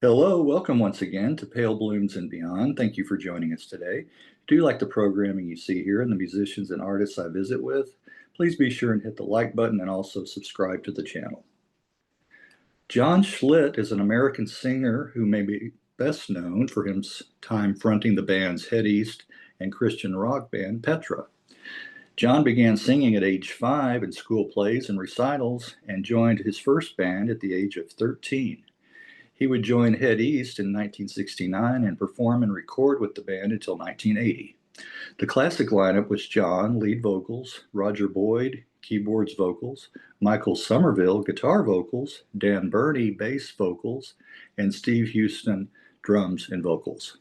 Hello, welcome once again to Pale Blooms and Beyond. Thank you for joining us today. Do you like the programming you see here and the musicians and artists I visit with? Please be sure and hit the like button and also subscribe to the channel. John Schlitt is an American singer who may be best known for his time fronting the bands Head East and Christian rock band Petra. John began singing at age 5 in school plays and recitals and joined his first band at the age of 13. He would join Head East in 1969 and perform and record with the band until 1980. The classic lineup was John, lead vocals, Roger Boyd, keyboards vocals, Michael Summerville, guitar vocals, Dan Birney, bass vocals, and Steve Huston, drums and vocals.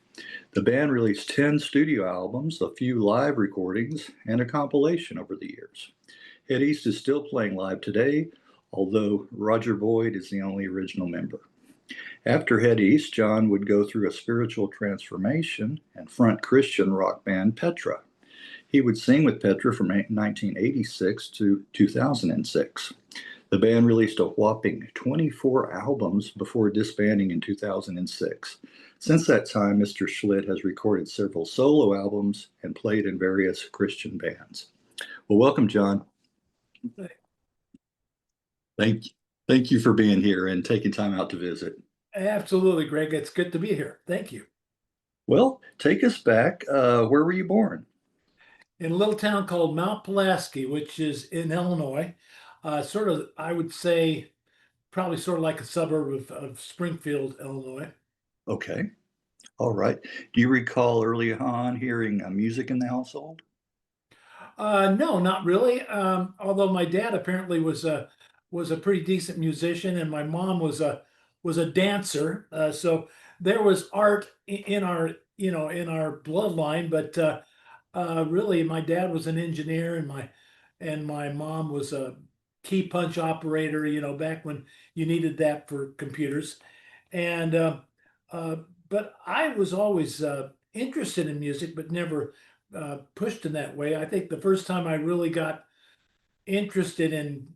The band released 10 studio albums, a few live recordings, and a compilation over the years. Head East is still playing live today, although Roger Boyd is the only original member. After Head East, John would go through a spiritual transformation and front Christian rock band Petra. He would sing with Petra from 1986 to 2006. The band released a whopping 24 albums before disbanding in 2006. Since that time, Mr. Schlitt has recorded several solo albums and played in various Christian bands. Well, welcome, John. Thank you for being here and taking time out to visit. Absolutely, Greg. It's good to be here. Thank you. Well, take us back. Where were you born? In a little town called Mount Pulaski, which is in Illinois, sort of, I would say, probably sort of like a suburb of Springfield, Illinois. Okay. All right. Do you recall early on hearing music in the household? No, not really. Although my dad apparently was a pretty decent musician, and my mom was a dancer. So there was art in our in our bloodline. But really, my dad was an engineer, and my mom was a key punch operator. Back when you needed that for computers, and uh, but I was always interested in music, but never pushed in that way. I think the first time I really got interested in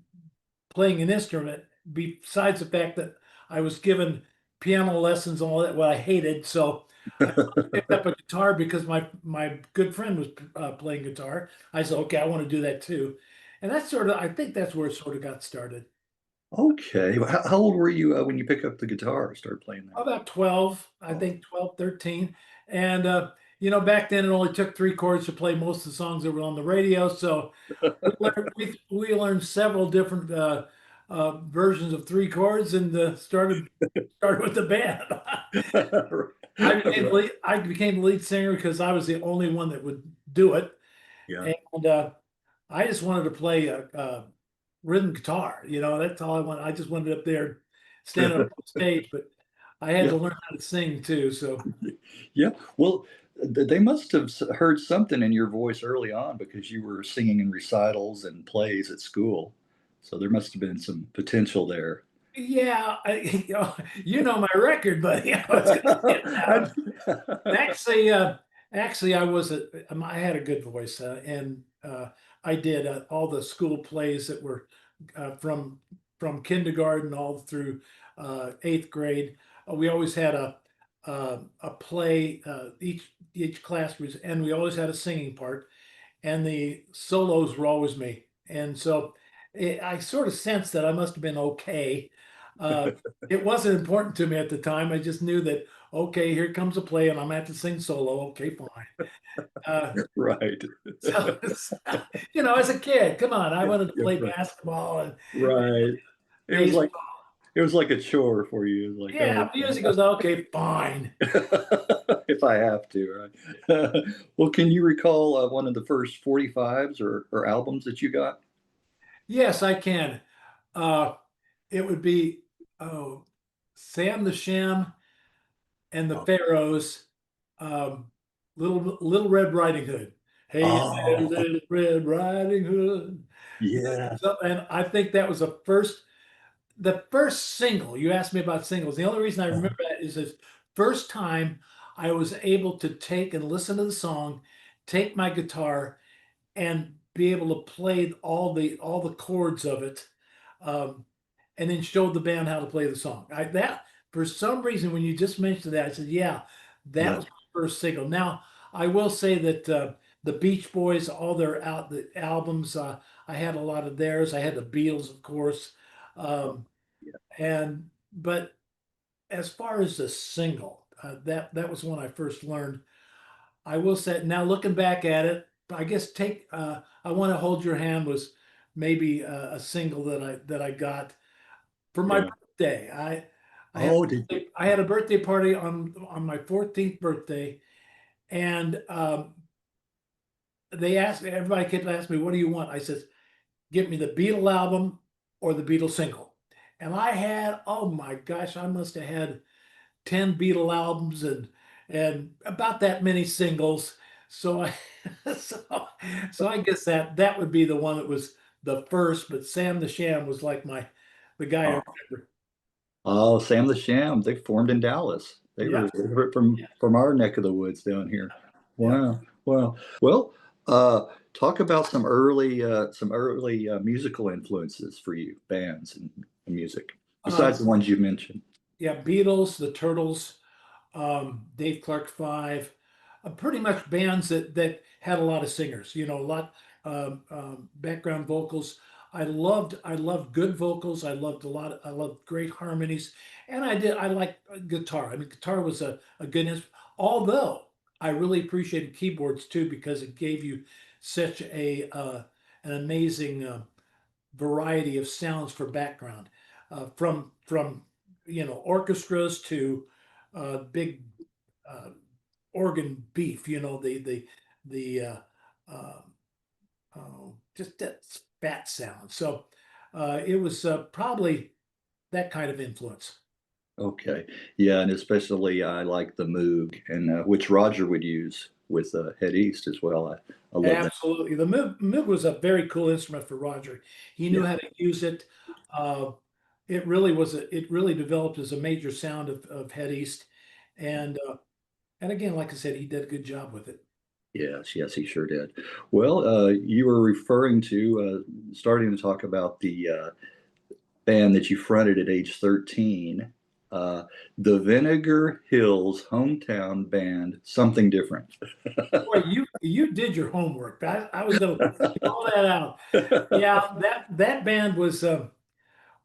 playing an instrument, besides the fact that I was given piano lessons and all that, what I hated. So I picked up a guitar because my good friend was playing guitar. I said, okay, I want to do that too. And that's sort of, I think that's where it sort of got started. Okay. How old were you when you picked up the guitar, started playing that? About 12, I Oh, think 12, 13. And, back then it only took 3 chords to play most of the songs that were on the radio. So we learned several different versions of 3 chords and started with the band. right. I became the lead singer because I was the only one that would do it. Yeah. And I just wanted to play a rhythm guitar. That's all I wanted. I just wanted up there, standing up on stage, but I had Yeah. to learn how to sing too. So Yeah. Well, they must have heard something in your voice early on because you were singing in recitals and plays at school. So there must have been some potential there. yeah, my record, but it's gonna get out. Actually, I had a good voice, and I did all the school plays that were from kindergarten all through 8th grade. We always had a play, each class was, and we always had a singing part, and the solos were always me. And so I sort of sensed that I must have been okay. Uh, it wasn't important to me at the time. I just knew that, okay, here comes a play and I'm going to have to sing solo. Okay, fine. Uh, Right. so, as a kid, come on, I wanted to Yeah, play right. basketball and Right. It was like baseball. it was like a chore for you. It was like, Yeah, music was okay, fine. if I have to, right? Well, can you recall one of the first 45s or albums that you got? Yes, I can. Uh, it would be, oh, Sam the Sham and the Oh, Pharaohs, um, Little Red Riding Hood. Hey there, oh, little Red Riding Hood. yeah. And I think that was the first single. You asked me about singles. The only reason I remember that is the first time I was able to take and listen to the song, take my guitar, and be able to play all the chords of it, um, and then show the band how to play the song. for some reason, when you just mentioned that, I said, yeah, that Yeah. was my first single. Now, I will say that the Beach Boys, all their the albums, I had a lot of theirs. I had the Beatles, of course. Oh, Um, yeah. but as far as the single, that was when I first learned. I will say now, looking back at it, I guess take I Want to Hold Your Hand was maybe a single that I got for my Yeah. birthday. I had Oh, did you? I had a birthday party on my 14th birthday, and they asked everybody kept asking me, "What do you want?" I said, "Get me the Beatle album or the Beatle single." And I had, oh my gosh, I must have had 10 Beatle albums and about that many singles. So I so, so I guess that would be the one that was the first, but Sam the Sham was like the guy I Oh, remember. oh, Sam the Sham. They formed in Dallas. Yeah, They were from our neck of the woods down here. yeah. Wow. Wow. Well, talk about some early musical influences for you, bands and music, besides Um, the ones you mentioned. yeah, Beatles, the Turtles, Dave Clark Five, pretty much bands that had a lot of singers. You know, a lot background vocals. I loved good vocals. I loved great harmonies, and I like guitar. I mean, guitar was a good instrument. Although I really appreciated keyboards too because it gave you such a an amazing variety of sounds for background, from orchestras to big uh, organ beef. You know the uh, just that fat sound. So it was probably that kind of influence. Okay. Yeah, and especially I like the Moog, and which Roger would use with Head East as well. I love that. Absolutely, the Moog was a very cool instrument for Roger. He knew Yeah. how to use it. Uh, it really developed as a major sound of Head East, and and again, like I said, he did a good job with it. Yes, yes, he sure did. Well, you were referring to starting to talk about the band that you fronted at age 13, uh, the Vinegar Hills hometown band, Something Different. Boy, you did your homework. I was going to call that out. Yeah, that band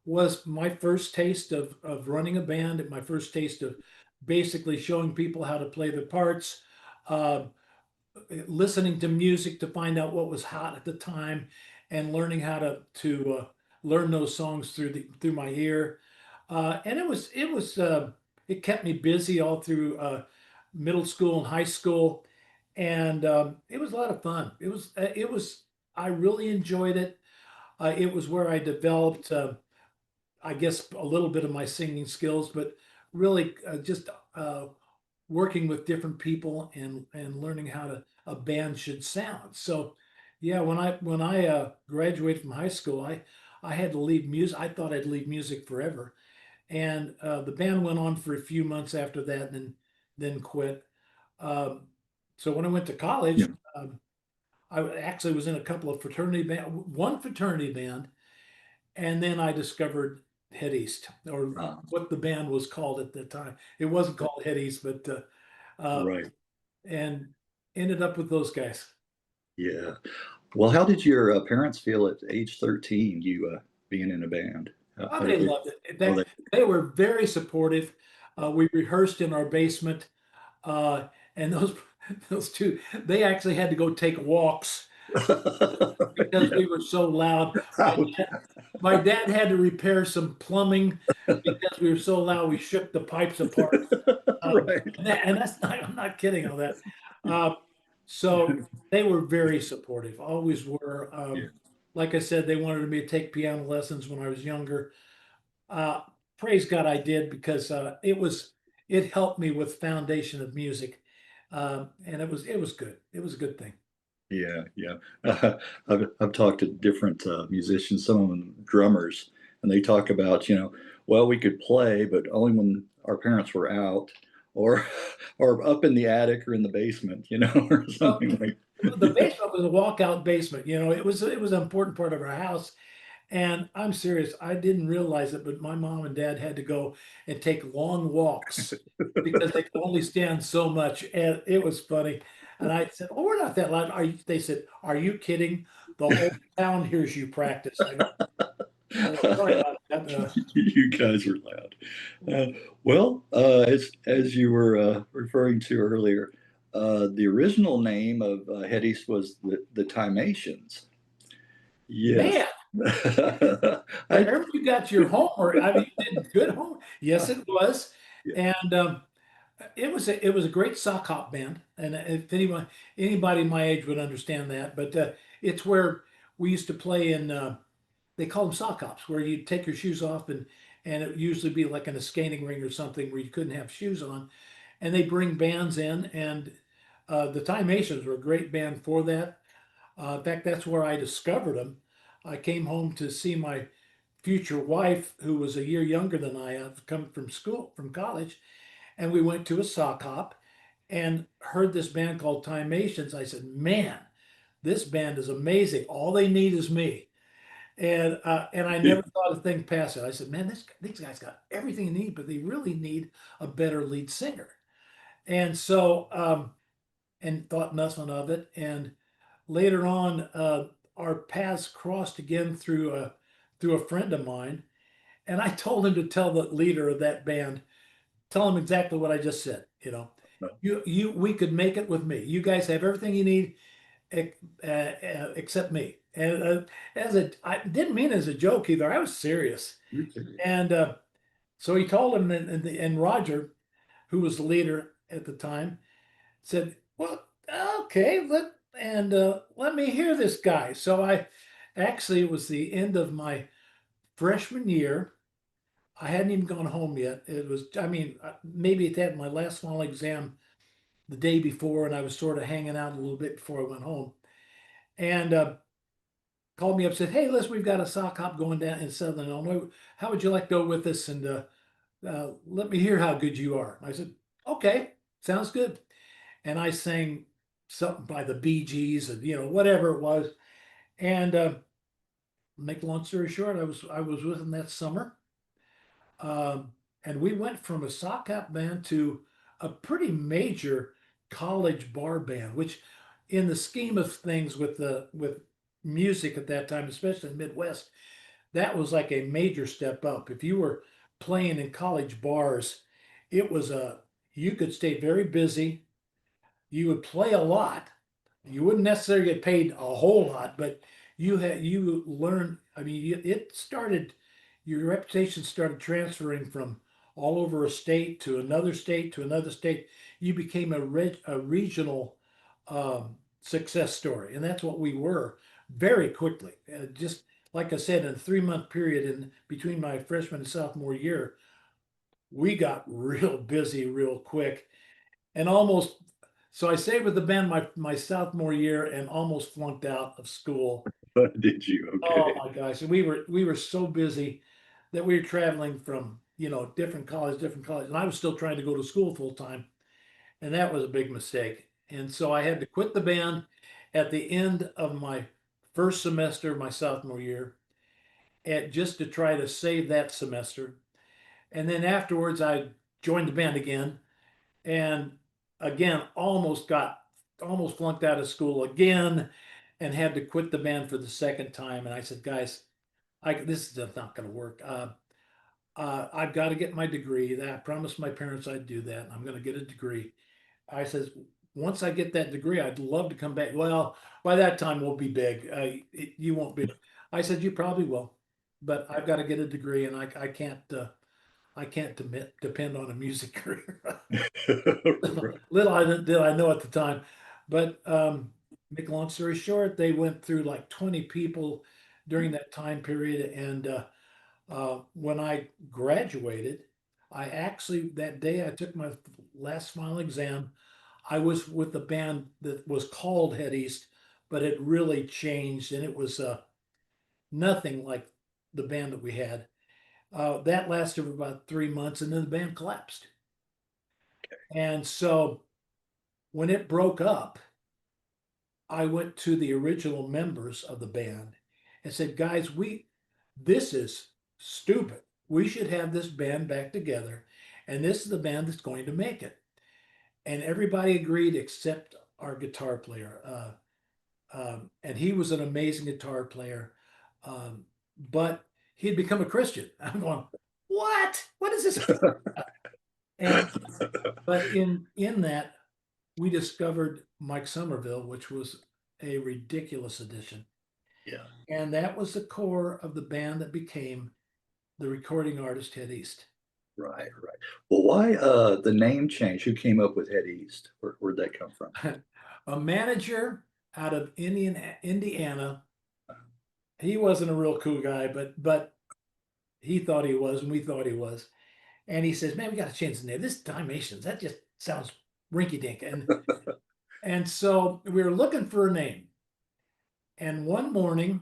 was my first taste of running a band, and my first taste of basically showing people how to play the parts, uh, listening to music to find out what was hot at the time, and learning how to learn those songs through my ear. And it kept me busy all through middle school and high school, and it was a lot of fun. It was I really enjoyed it. It was where I developed, I guess, a little bit of my singing skills, but really just working with different people and learning how a band should sound. So, yeah, when I graduated from high school, I had to leave music. I thought I'd leave music forever, and the band went on for a few months after that, and then quit. Um, so when I went to Yeah. college, I actually was in a couple of one fraternity band, and then I discovered Head East, or Uh, what the band was called at the time. It wasn't called Head East, but uh, right. and ended up with those guys. Yeah. Well, how did your parents feel at age 13, you being in a band? Oh, How they did they? loved it. In Oh, fact, they were very supportive. We rehearsed in our basement, and those those two, they actually had to go take walks because yeah. we were so loud. Ouch. My dad had to repair some plumbing because we were so loud. We shook the pipes apart. Right. And that's not, I'm not kidding on that. Uh, so they were very supportive, always were. Yeah. Like I said, they wanted me to take piano lessons when I was younger. Uh, Praise God, I did because it helped me with foundation of music, and it was good. It was a good thing. Yeah, yeah. I've talked to different musicians, some of them drummers, and they talk about, well, we could play, but only when our parents were out, or or up in the attic or in the basement, or Well, something like. the basement was a walkout basement. You know, it was an important part of our house, And I'm serious, I didn't realize it, but my mom and dad had to go and take long walks because they could only stand so much. And it was funny. And I said, "Oh, we're not that loud." They said, "Are you kidding? The whole town hears you practice." I go, "Oh, sorry about that." You guys were loud. As you were referring to earlier, the original name of Head East was the Timatians. Yes. Man, I wherever you got your homework, I mean, you did good home. Yes, it was. yeah, And it was a great sock hop band, and if anybody my age would understand that. But it's where we used to play in. They call them sock hops, where you take your shoes off and it would usually be like in a skating ring or something where you couldn't have shoes on, and they bring bands in, and the Time Masons were a great band for that. In fact, that's where I discovered them. I came home to see my future wife, who was a year younger than I have, come from school, from college, and we went to a sock hop and heard this band called Time Masons. I said, "Man, this band is amazing. All they need is me." And I never thought a thing past it. I said, "Man, these guys got everything they need, but they really need a better lead singer." And so, and thought nothing of it. And later on, our paths crossed again through a friend of mine, and I told him to tell the leader of that band, tell him exactly what I just said. We could make it with me. You guys have everything you need except me. And I didn't mean it as a joke either. I was serious. you're kidding. And so he told him, and Roger, who was the leader at the time, said, "Well, okay, let me hear this guy." So it was the end of my freshman year. I hadn't even gone home yet. It was, I mean, maybe it had my last final exam the day before, and I was sort of hanging out a little bit before I went home. And called me up, said, "Hey, listen, we've got a sock hop going down in Southern Illinois. How would you like to go with us and let me hear how good you are?" I said, "Okay, sounds good." And I sang something by the Bee Gees and whatever it was. And make a long story short, I was with them that summer, um, and we went from a sock hop band to a pretty major college bar band, which, in the scheme of things with music at that time, especially in the Midwest, that was like a major step up. If you were playing in college bars, it was a you could stay very busy. You would play a lot. You wouldn't necessarily get paid a whole lot, but you learn. I mean, it started. Your reputation started transferring from all over a state to another state to another state. You became a regional success story, and that's what we were very quickly. Just like I said, in a 3 month period in between my freshman and sophomore year, we got real busy real quick and almost. So I stayed with the band my sophomore year and almost flunked out of school. Did you? Oh Okay. my gosh, and we were so busy that we were traveling from different college, and I was still trying to go to school full time, and that was a big mistake. And so I had to quit the band at the end of my first semester of my sophomore year, and just to try to save that semester. And then afterwards, I joined the band again, and again almost flunked out of school again, and had to quit the band for the second time. And I said, "Guys, this is just not going to work. I've got to get my degree. That I promised my parents I'd do that. And I'm going to get a degree." I says, "Once I get that degree, I'd love to come back." "Well, by that time we'll be big. You won't be." I said, "You probably will, but I've got to get a degree, and I can't depend on a music career." Right. Little did I know at the time, but make a long story short, they went through like 20 people during that time period, and when I graduated, I actually that day I took my last final exam. I was with the band that was called Head East, but it really changed, and it was nothing like the band that we had. That lasted for about 3 months, and then the band collapsed. And so when it broke up, I went to the original members of the band and said, "Guys, this is stupid. We should have this band back together, and this is the band that's going to make it. And everybody agreed except our guitar player. And he was an amazing guitar player, but he had become a Christian. I'm going, what? What is this? And but in that we discovered Mike Summerville, which was a ridiculous addition. Yeah. And that was the core of the band that became the recording artist Head East. Right, right. Well, why the name change? Who came up with Head East? Where'd that come from? A manager out of Indiana. He wasn't a real cool guy, but he thought he was, and we thought he was. And he says, "Man, we got to change the name. This Dalmatians, that just sounds rinky dink." And so we were looking for a name. And one morning,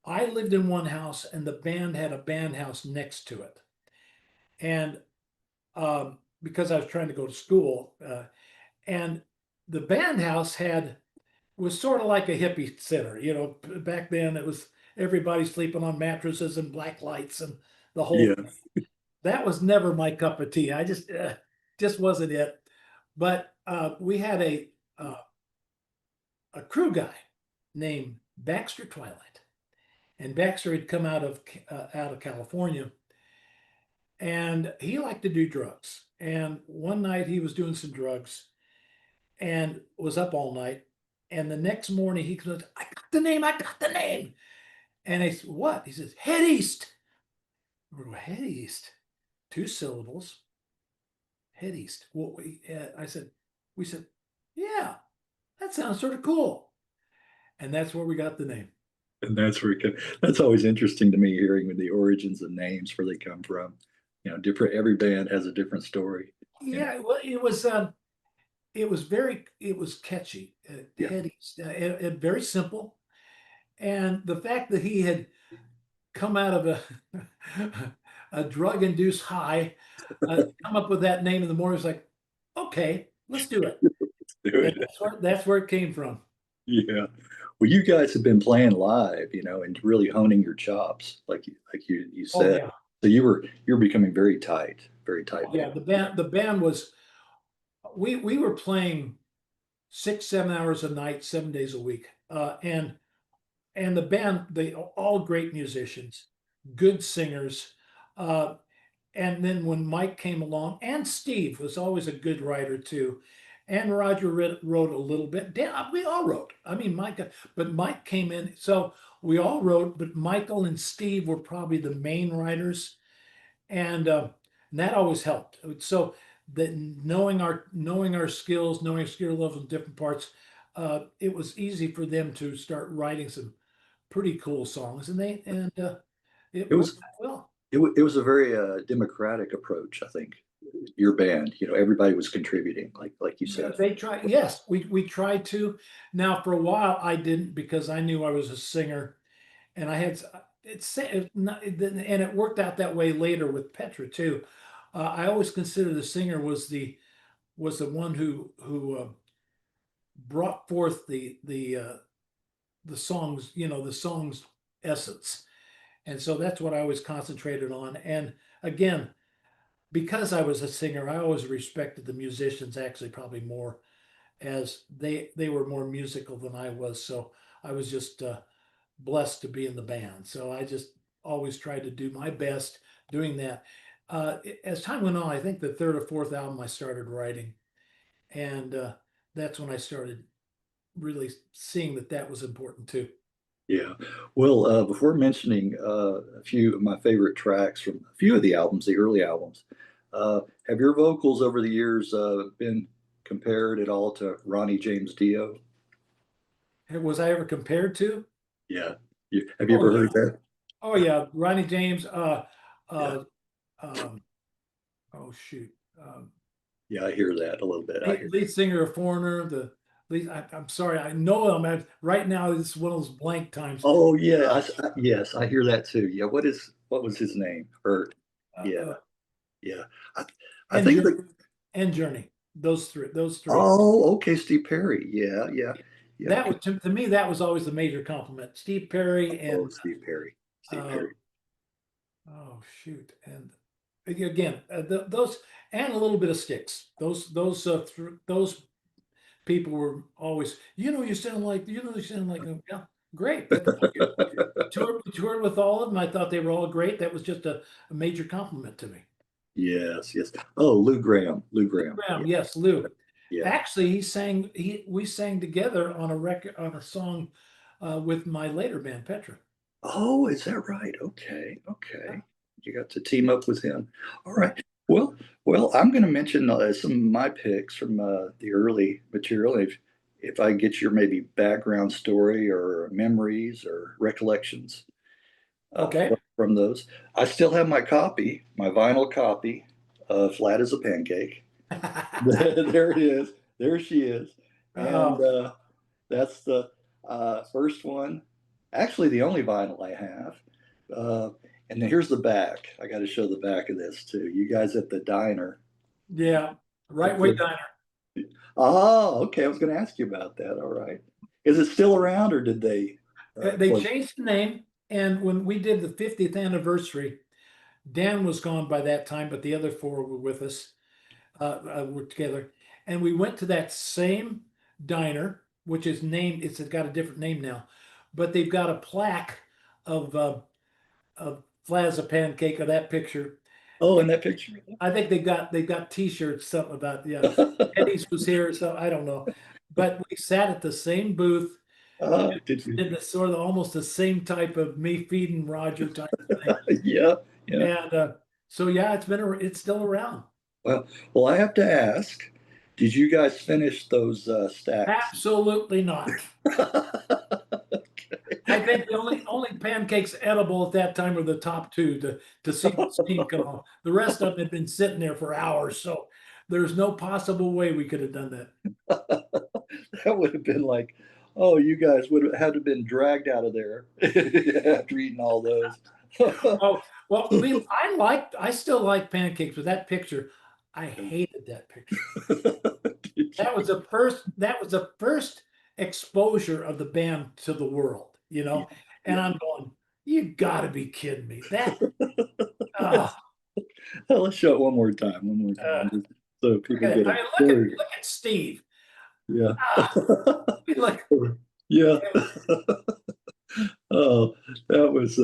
I lived in one house, and the band had a band house next to it. And because I was trying to go to school, and the band house was sort of like a hippie center. You know, back then it was everybody sleeping on mattresses and black lights and the whole. Yeah. That was never my cup of tea. I just wasn't it. But we had a crew guy named Baxter Twilight, and Baxter had come out of California, and he liked to do drugs. And one night he was doing some drugs and was up all night. And the next morning he goes, "I got the name, I got the name." And I said, "What?" He says, "Head East." We go, "Head East, 2 syllables, Head East." Well, we said, "Yeah, that sounds sort of cool." And that's where we got the name. And that's where it can, that's always interesting to me hearing the origins of names, where they come from. You know, different, every band has a different story. You know, Yeah, well, it was catchy, yeah. Head East, very simple. And the fact that he had come out of a drug-induced high, come up with that name in the morning, was like, okay, let's do it. Do And it. that's where it came from. Yeah. Well, you guys have been playing live, you know, and really honing your chops, like you Oh said. yeah, So you're becoming very tight yeah. band. The band was we were playing 6, 7 hours a night, 7 days a week, and the band, they all great musicians, good singers. Uh, and then when Mike came along, and Steve was always a good writer too, and Roger wrote a little bit. We all wrote. I mean, but Mike came in, so we all wrote. But Michael and Steve were probably the main writers, and that always helped. So that knowing our skills, knowing our skill levels in different parts, it was easy for them to start writing some pretty cool songs, and it It worked was well. it was a very democratic approach, I think. Your band, you know, everybody was contributing, like you Yeah, said. they tried. Yes, we tried to. Now, for a while, I didn't because I knew I was a singer, and I had and it worked out that way later with Petra too. I always considered the singer was the one who brought forth the songs, the songs essence, and so that's what I always concentrated on. And again, because I was a singer, I always respected the musicians actually probably more, as they were more musical than I was. So I was just blessed to be in the band. So I just always tried to do my best doing that. As time went on, I think the third or fourth album I started writing, and that's when I started really seeing that was important too. Yeah. Well, before mentioning a few of my favorite tracks from a few of the albums, the early albums, have your vocals over the years been compared at all to Ronnie James Dio? Was I ever compared to? Yeah. Have you Oh ever yeah, heard that? oh yeah, Ronnie James. Yeah. Uh, um, oh shoot. Yeah, I hear that a little bit. I hear. Lead singer of Foreigner, the lead. I'm sorry, I know him. Right now, it's one of those blank times. Oh yeah, yes, I hear that too. Yeah, what was his name? Or Uh, yeah, uh, yeah. I, I and think Journey, the and Journey. Those three. Those three. Oh, okay, Steve Perry. Yeah. That was to me. That was always the major compliment. Steve Perry Oh, and Steve Perry. Steve Um, Perry. oh shoot, and again, those and a little bit of Sticks. Those people were always, you sound like them. Yeah, great. We toured with all of them. I thought they were all great. That was just a major compliment to me. Yes, yes. Oh, Lou Graham. Lou Graham. Yeah, Graham, yes, Lou. yeah. Actually, we sang together on a record on a song with my later band, Petra. Oh, is that right? Okay, okay. You got to team up with him. All Right. right. Well, I'm going to mention some of my picks from the early material. If I get your maybe background story or memories or recollections Okay. from those, I still have my copy, my vinyl copy of "Flat as a Pancake." There it is. There she is, and Oh, that's the first one. Actually, the only vinyl I have. Uh, and then here's the back. I got to show the back of this too. You guys at the diner. yeah. Right At way the, diner. oh, okay. I was going to ask you about that. All right. Is it still around or did they They close? changed the name, and when we did the 50th anniversary, Dan was gone by that time, but the other four were with us. Were together, and we went to that same diner, which is named. It's got a different name now, but they've got a plaque of flat as a pancake of that picture. Oh, in that picture? I think they got T-shirts, something about, yeah. Eddie's was here, so I don't know, but we sat at the same booth, Did you? did the sort of almost the same type of me feeding Roger type thing, Yeah, yeah. and so yeah, it's still around. Well, I have to ask, did you guys finish those stacks? Absolutely not. I think the only pancakes edible at that time were the top two to see the steam come off. The rest of them had been sitting there for hours, so there's no possible way we could have done that. That would have been like, oh, you guys would have had to been dragged out of there after eating all those. Oh, well, I still like pancakes, but that picture, I hated that picture. That was the first exposure of the band to the world, you Yeah, know. And yeah. I'm going, you gotta be kidding me. Uh, Well, let's show it one more uh, time, just so Look people at it. get I a mean, story. look at Steve. Yeah. Ah, like Yeah. Oh, that was,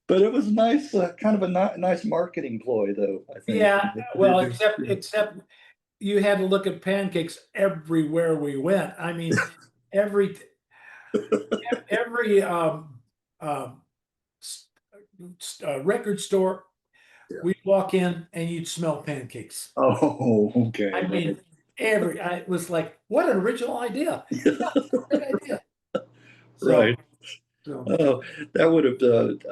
but it was nice, kind of a nice marketing ploy, though, I think. yeah, well, except you had to look at pancakes everywhere we went. I mean, every every um, record store Yeah. we'd walk in and you'd smell pancakes. Oh, okay, I right. mean, I was like, what an original idea! Yeah, great idea. So, Right. so Oh, that would have,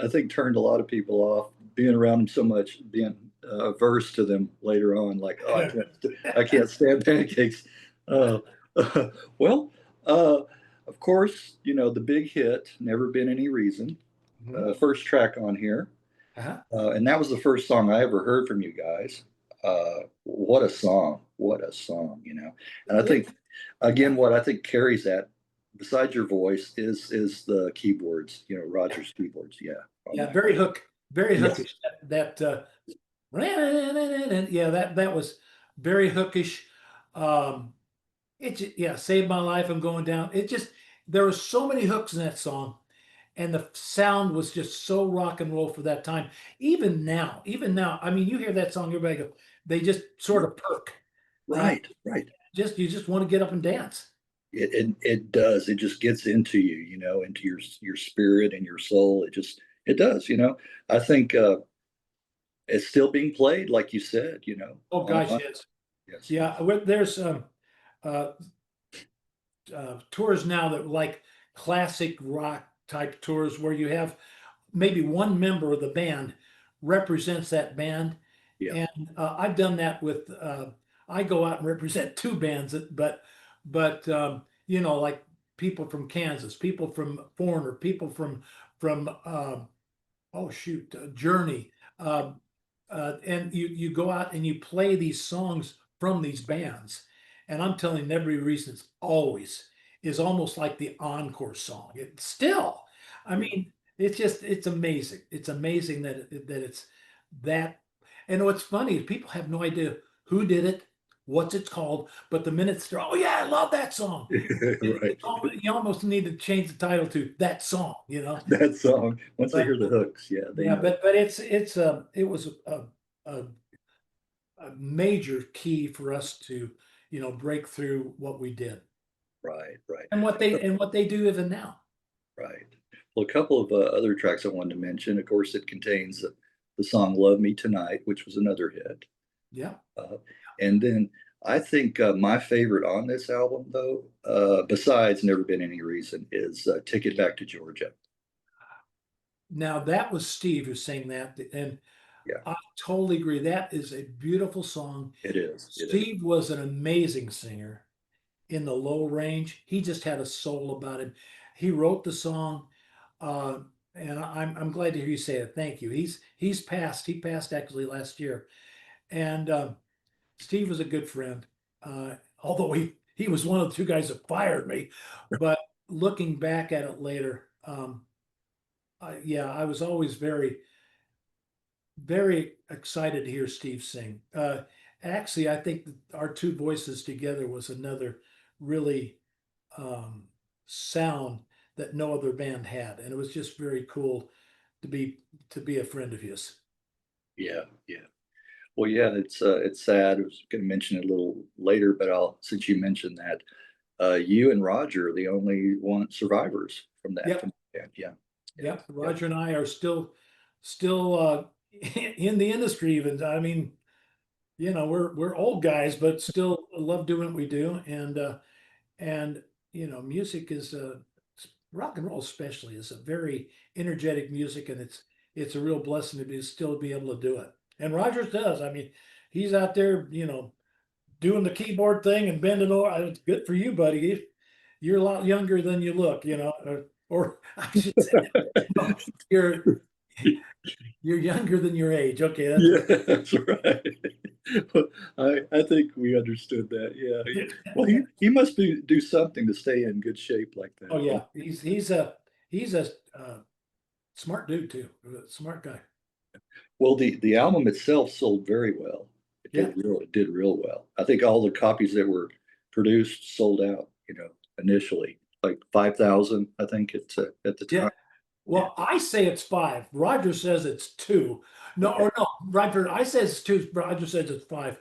I think, turned a lot of people off being around them so much, being averse to them later on. Like, oh, I can't stand pancakes. Uh, well, uh, of course, the big hit, "Never Been Any Reason," Mhm. first track on here, Uh-huh. and that was the first song I ever heard from you guys. What a song! What a song! And I It, think, yeah, again, what I think carries that besides your voice is the keyboards, Roger's keyboards. Yeah, on yeah, that. very Yes. hookish. Yeah, that was very hookish. Um, yeah, saved my life. I'm going down. There were so many hooks in that song, and the sound was just so rock and roll for that time. Even now, I mean, you hear that song, everybody go, they just sort of perk. Uh, Right, right. you just want to get up and dance. It does. It just gets into you, into your spirit and your soul. It does. I think it's still being played, like you said. Oh gosh, Online. yes, Yes. yeah. There's uh, tours now that like classic rock type tours where you have maybe one member of the band represents that band. Yeah. And I've done that with, I go out and represent two bands, but like people from Kansas, people from Foreigner, people from oh shoot, Journey. Um, and you go out and you play these songs from these bands. And I'm telling you, Every Reasons always is almost like the encore song. It still, I Yeah. mean, it's amazing. It's amazing that it's that. And what's funny is people have no idea who did it, what's it's called, but the minute they're, oh yeah, I love that song. Right. You almost need to change the title to that song, you know. That song. Once they But hear the hooks, yeah, they yeah, know. but it was a, a major key for us to break through what we did Right, right, and what they do even now. right. Well, a couple of other tracks I wanted to mention. Of course, it contains the song "Love Me Tonight," which was another hit. Yeah. Uh, and then I think my favorite on this album, though, besides "Never Been Any Reason," is "Ticket Back to Georgia." Now that was Steve who sang that, and Yeah, I totally agree. That is a beautiful song. it is. It is. Steve was an amazing singer in the low range. He just had a soul about him. He wrote the song, uh, and I'm glad to hear you say it. Thank you. He's passed. He passed actually last year, and Steve was a good friend. Although he was one of the two guys that fired me, but looking back at it later, yeah, I was always very excited to hear Steve sing. Actually, I think that our two voices together was another really um, sound that no other band had, and it was just very cool to be a friend of his. Yeah, yeah. Well, yeah, it's sad. I was going to mention it a little later, but I'll since you mentioned that, you and Roger are the only one survivors from that. Yep, Band. Yeah, yeah, yep. yeah. Roger and I are still in the industry. Even I mean, we're old guys, but still love doing what we do, and music is rock and roll especially is a very energetic music, and it's a real blessing to be still be able to do it. And Rogers does. I mean, he's out there, doing the keyboard thing and bending over. It's good for you, buddy. You're a lot younger than you look, or I should say, no, you're you're younger than your age. Okay, that's Yeah, that's right. Well, I think we understood that. Yeah. Well, he must do something to stay in good shape like oh that. yeah, he's a smart dude too, a smart guy. Well, the album itself sold very well. Yeah. It did real well. I think all the copies that were produced sold out, initially, like 5,000, I think it's at the Yeah. time. Yeah. Well, I say it's five. Roger says it's two. No, Okay. or no, Roger, I says it's two. Roger says it's five.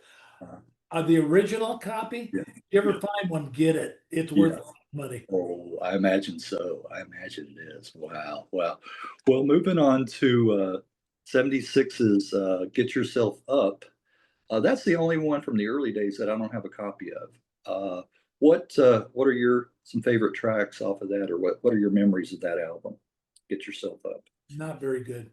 Uh, The original copy, yeah. if you ever Yeah. find one, get it. It's worth Yeah. a lot of money. Oh, I imagine so. I imagine it is. Wow. Wow. Well, moving on to 76's Get Yourself Up. That's the only one from the early days that I don't have a copy of. What are your some favorite tracks off of that, or what are your memories of that album? Get Yourself Up. Not very good.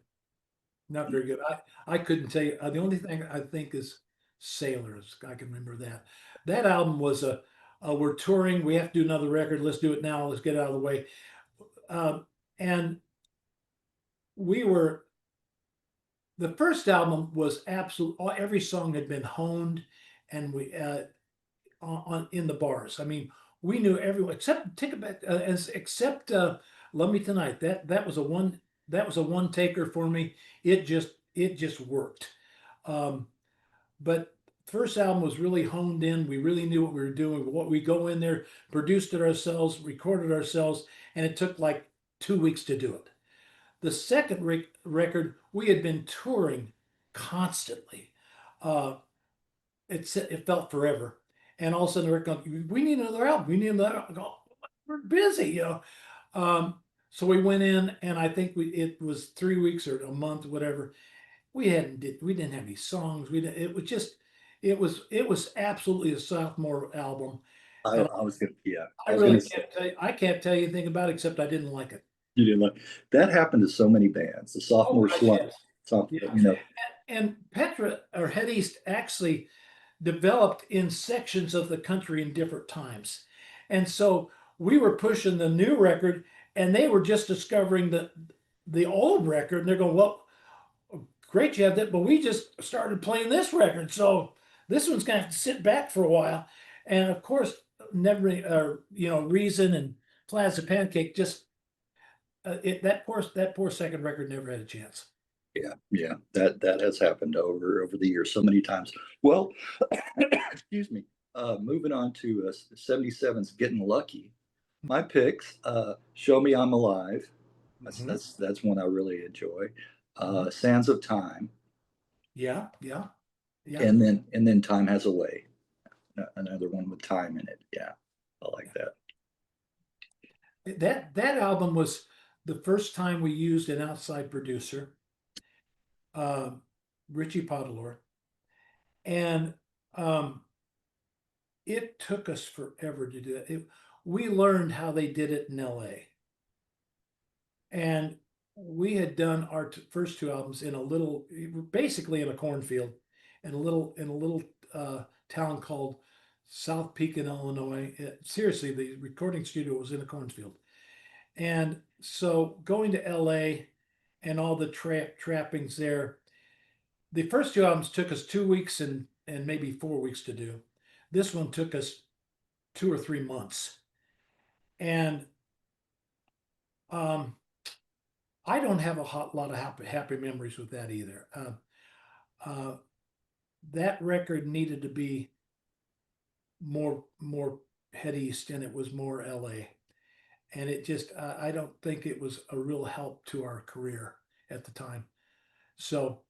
Not very good. I couldn't tell you. The only thing I think is Sailors. I can remember that. That album was we're touring. We have to do another record. Let's do it now. Let's get it out of the way. And we were the first album was absolute. Every song had been honed, and we on in the bars. I mean, we knew everyone except take it back except Love Me Tonight. That was a one taker for me. It just worked. Um, but first album was really honed in. We really knew what we were doing. What we go in there, produced it ourselves, recorded ourselves, and it took like 2 weeks to do it. The second record, we had been touring constantly. Uh, it felt forever. And all of a sudden, they're going, we need another album. We need another album. Go, we're busy. Um, so we went in, and I think it was 3 weeks or a month, whatever. We didn't have any songs. It was just it was absolutely a sophomore album, and I was gonna, yeah, I I was really gonna say I can't tell you anything about it except I didn't like it. you didn't like that happened to so many bands. The Oh sophomore gosh, slump, yes. something, Yeah. And Petra or Head East actually developed in sections of the country in different times. And so we were pushing the new record and they were just discovering the old record and they're going, well, great you have that, but we just started playing this record. So this one's gonna have to sit back for a while. And of course, never Reason and Plaza Pancake just that poor second record never had a chance. Yeah, yeah, that has happened over the years so many times. Well, excuse me. Moving on to 77's Getting Lucky. My picks, Show Me I'm Alive. Hmm. That's one I really enjoy. Hmm. Sands of Time, Yeah, yeah, yeah. and then Time Has a Way. Another one with time in it. Yeah, I like that. That album was the first time we used an outside producer, uh, Richie Podolor, and um, it took us forever to do it. We learned how they did it in L.A. and we had done our first two albums in a little, basically in a cornfield, in a little town called South Pekin, Illinois. Seriously, the recording studio was in a cornfield. And so going to LA and all the trappings there, the first two albums took us 2 weeks and maybe 4 weeks to do. This one took us 2 or 3 months. And um, I don't have a lot of happy memories with that either. Uh, that record needed to be more head east, and it was more LA. And it just I don't think it was a real help to our career at the time. So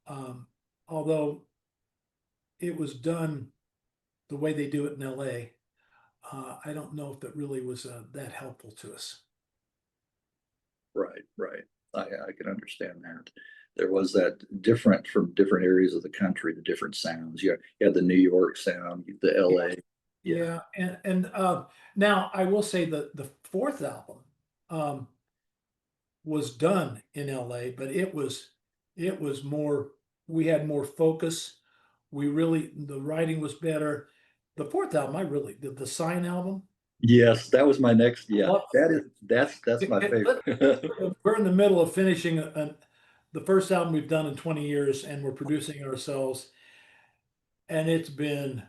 um, although it was done the way they do it in LA, I don't know if it really was that helpful to us. Right, right. I can understand that. There was that different from different areas of the country, the different sounds. You had the New York sound, the LA. Yeah. Yeah, and now I will say that the fourth album um, was done in LA, but it was more. We had more focus. We really the writing was better. The fourth album, I really the Sign album. Yes, that was my next. I Yeah, love that's my favorite. we're in the middle of finishing the first album we've done in 20 years, and we're producing it ourselves. And it's been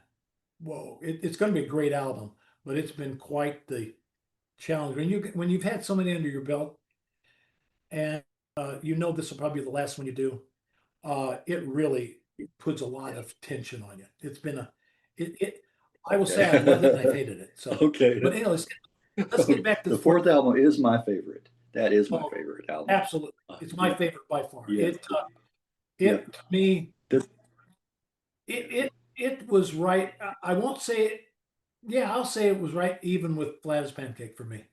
whoa, it's going to be a great album, but it's been quite the challenge when you've had so many under your belt, and you know this will probably be the last one you do. It really puts a lot of tension on you. It's been a it. I will say I've loved it and I've Okay. hated it. So, Okay. but anyways, let's get back to The the fourth fourth album. album is my favorite. That is my Oh, favorite album. absolutely, it's my Yeah, favorite by far. yeah, yeah. It to me This, it was right. I won't say it. Yeah, I'll say it was right even with Flat as Pancake for me.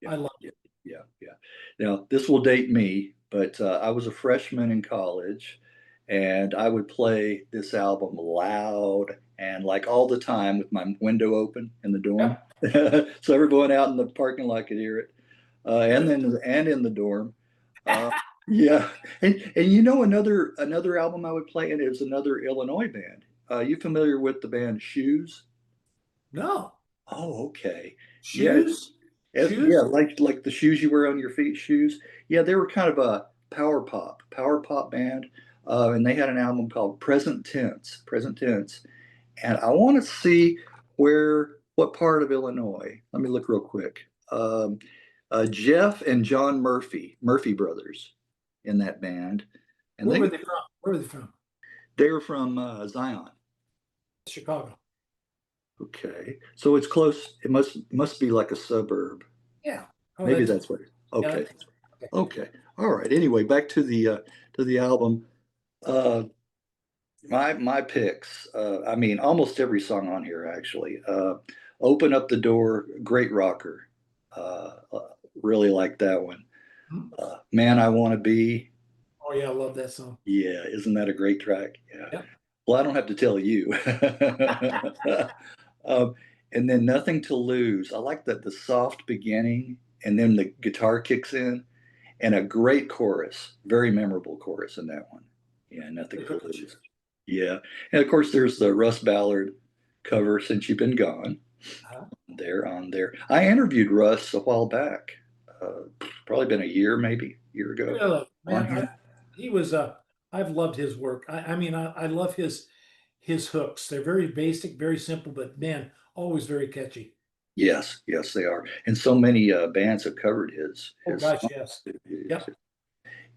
yeah, I love yeah, yeah, yeah. Now, this will date me, but I was a freshman in college, and I would play this album loud and like all the time with my window open in the it. dorm, Yep. so everyone out in the parking lot could hear it, and in the dorm. Uh, yeah, and another album I would play, and it was another Illinois band. You familiar with the band Shoes? No. Oh, okay. Yeah, Shoes? yeah, Shoes? like the shoes you wear on your feet, shoes. Yeah, they were kind of a power pop band, and they had an album called Present Tense. And I want to see what part of Illinois. Let me look real quick. Jeff and John Murphy brothers, in that band, and Where were they from? Where were they from? they were from Zion. Chicago. Okay, so it's close. It must be like a suburb. Yeah. Oh, Maybe that's that's what. yeah. Okay. Okay. Okay. All right. Anyway, back to the album. Uh, my picks. I mean, almost every song on here actually. Open Up the Door, great rocker. Really like that one. Hmm. Man, I Want to Be. Oh yeah, I love that song. Yeah, isn't that a great track? Yeah. Yep. Well, I don't have to tell you. um, and then Nothing to Lose. I like that the soft beginning, and then the guitar kicks in, and a great chorus, very memorable chorus in that one. Yeah, Nothing to Lose. Yeah, and of course there's the Russ Ballard cover, Since You've Been Gone. Uh-huh. There on there. I interviewed Russ a while back, probably been a year, maybe a year ago, Really, on man, here. he was I've loved his work. I mean, I love his hooks. They're very basic, very simple, but man, always very catchy. Yes, yes, they are. And so many bands have covered Oh his gosh, song. yes. It's- Yep.